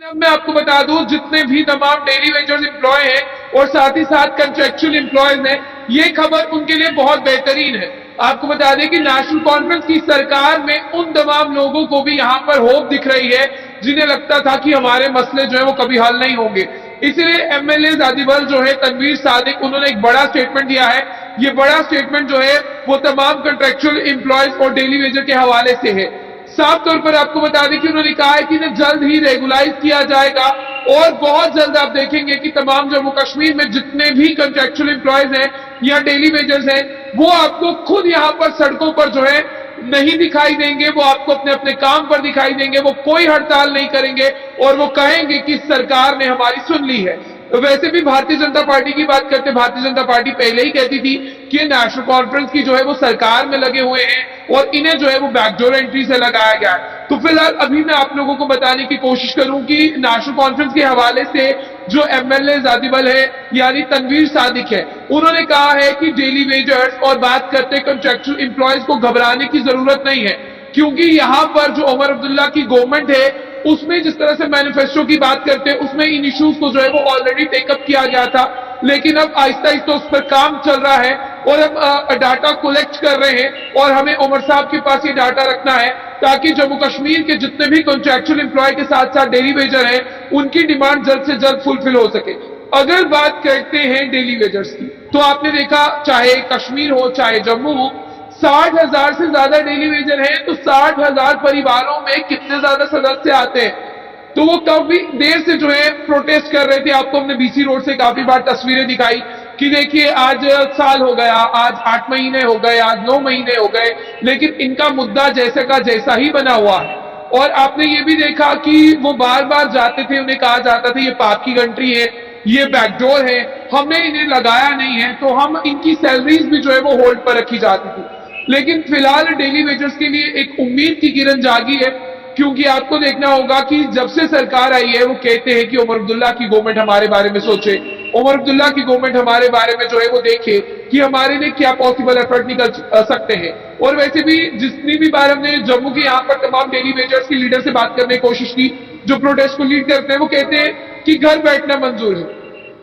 अब मैं आपको बता दूं, जितने भी तमाम डेली वेजर्स एम्प्लॉय हैं और साथ ही साथ कंट्रेक्चुअल एम्प्लॉयज हैं, ये खबर उनके लिए बहुत बेहतरीन है। आपको बता दें कि नेशनल कॉन्फ्रेंस की सरकार में उन तमाम लोगों को भी यहाँ पर होप दिख रही है जिन्हें लगता था कि हमारे मसले जो है वो कभी हल नहीं होंगे। इसीलिए एमएलए जादिबल जो है तनवीर सादिक, उन्होंने एक बड़ा स्टेटमेंट दिया है। ये बड़ा स्टेटमेंट जो है वो तमाम कंट्रेक्चुअल एम्प्लॉयज और डेली वेजर के हवाले से है। साफ तौर पर आपको बता दें कि उन्होंने कहा है कि इन्हें जल्द ही रेगुलाइज किया जाएगा और बहुत जल्द आप देखेंगे कि तमाम जम्मू कश्मीर में जितने भी कंट्रेक्चुअल एम्प्लॉयज हैं या डेली वेजर्स हैं, वो आपको खुद यहाँ पर सड़कों पर जो है नहीं दिखाई देंगे। वो आपको अपने अपने काम पर दिखाई देंगे, वो कोई हड़ताल नहीं करेंगे और वो कहेंगे कि सरकार ने हमारी सुन ली है। तो वैसे भी भारतीय जनता पार्टी की बात करते, भारतीय जनता पार्टी पहले ही कहती थी कि नेशनल कॉन्फ्रेंस की जो है वो सरकार में लगे हुए हैं और इन्हें जो है वो बैकडोर एंट्री से लगाया गया है। तो फिलहाल अभी मैं आप लोगों को बताने की कोशिश करूं कि नेशनल कॉन्फ्रेंस के हवाले से जो एमएलए जादिबल है यानी तनवीर सादिक है, उन्होंने कहा है कि डेली वेजर्स और बात करते कंट्रेक्चुअल एम्प्लॉयज को घबराने की जरूरत नहीं है, क्योंकि यहाँ पर जो उमर अब्दुल्ला की गवर्नमेंट है उसमें जिस तरह से मैनिफेस्टो की बात करते हैं उसमें इन इश्यूज को जो है वो ऑलरेडी टेकअप किया गया था, लेकिन अब आहिस्ता आहिस्ता उस पर काम चल रहा है और हम डाटा कलेक्ट कर रहे हैं और हमें उमर साहब के पास ये डाटा रखना है ताकि जम्मू कश्मीर के जितने भी कॉन्ट्रैक्चुअल एम्प्लॉय के साथ साथ डेली वेजर हैं उनकी डिमांड जल्द से जल्द फुलफिल हो सके। अगर बात करते हैं डेली वेजर्स की, तो आपने देखा चाहे कश्मीर हो चाहे जम्मू हो, 60,000 से ज्यादा डेली वेजर हैं, तो 60,000 परिवारों में कितने ज्यादा सदस्य आते हैं। तो वो काफी देर से जो है प्रोटेस्ट कर रहे थे। आपको हमने बीसी रोड से काफी बार तस्वीरें दिखाई कि देखिए आज साल हो गया, आज 8 महीने हो गए, आज 9 महीने हो गए, लेकिन इनका मुद्दा जैसे का जैसा ही बना हुआ है। और आपने ये भी देखा कि वो बार बार जाते थे, उन्हें कहा जाता था ये पाप की कंट्री है, ये बैकडोर है, हमने इन्हें लगाया नहीं है, तो हम इनकी सैलरीज भी जो है वो होल्ड पर रखी जाती थी। लेकिन फिलहाल डेली वेजर्स के लिए एक उम्मीद की किरण जागी है, क्योंकि आपको देखना होगा कि जब से सरकार आई है वो कहते हैं कि उमर अब्दुल्ला की गवर्नमेंट हमारे बारे में सोचे, उमर अब्दुल्ला की गवर्नमेंट हमारे बारे में जो है वो देखे कि हमारे लिए क्या पॉसिबल एफर्ट निकल सकते हैं। और वैसे भी जितनी भी बार हमने जम्मू के यहाँ पर तमाम डेली वेजर्स की लीडर से बात करने की कोशिश की, जो प्रोटेस्ट को लीड करते हैं, वो कहते हैं कि घर बैठना मंजूर है।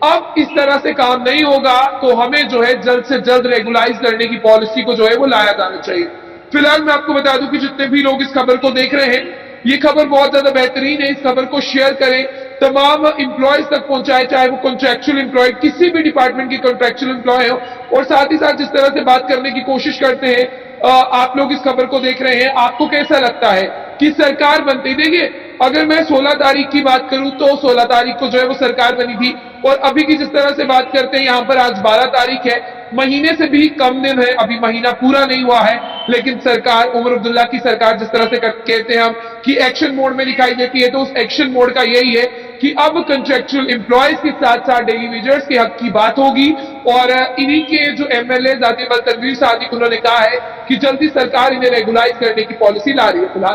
अब इस तरह से काम नहीं होगा तो हमें जो है जल्द से जल्द रेगुलाइज करने की पॉलिसी को जो है वो लाया जाना चाहिए। फिलहाल मैं आपको बता दूं कि जितने भी लोग इस खबर को देख रहे हैं, ये खबर बहुत ज्यादा बेहतरीन है, इस खबर को शेयर करें, तमाम इंप्लॉयज तक पहुंचाए, चाहे वो कॉन्ट्रैक्चुअल एम्प्लॉय किसी भी डिपार्टमेंट की कॉन्ट्रैक्चुअल एम्प्लॉय हो। और साथ ही साथ जिस तरह से बात करने की कोशिश करते हैं, आप लोग इस खबर को देख रहे हैं, आपको कैसा लगता है कि सरकार बनती, देखिए अगर मैं 16 तारीख की बात करूं तो 16 तारीख को जो है वो सरकार बनी थी और अभी की जिस तरह से बात करते हैं यहाँ पर आज 12 तारीख है, महीने से भी कम दिन है, अभी महीना पूरा नहीं हुआ है, लेकिन सरकार उमर अब्दुल्ला की सरकार जिस तरह से कहते हैं हम कि एक्शन मोड में दिखाई देती है, तो उस एक्शन मोड का यही है कि अब कंट्रैक्चुअल एम्प्लॉयज के साथ साथ डेली वेजर्स के हक की बात होगी। और इन्हीं के जो एमएलए जादिबल तनवीर सादिक, उन्होंने कहा है कि जल्दी सरकार इन्हें रेगुलाइज करने की पॉलिसी ला रही है। फिलहाल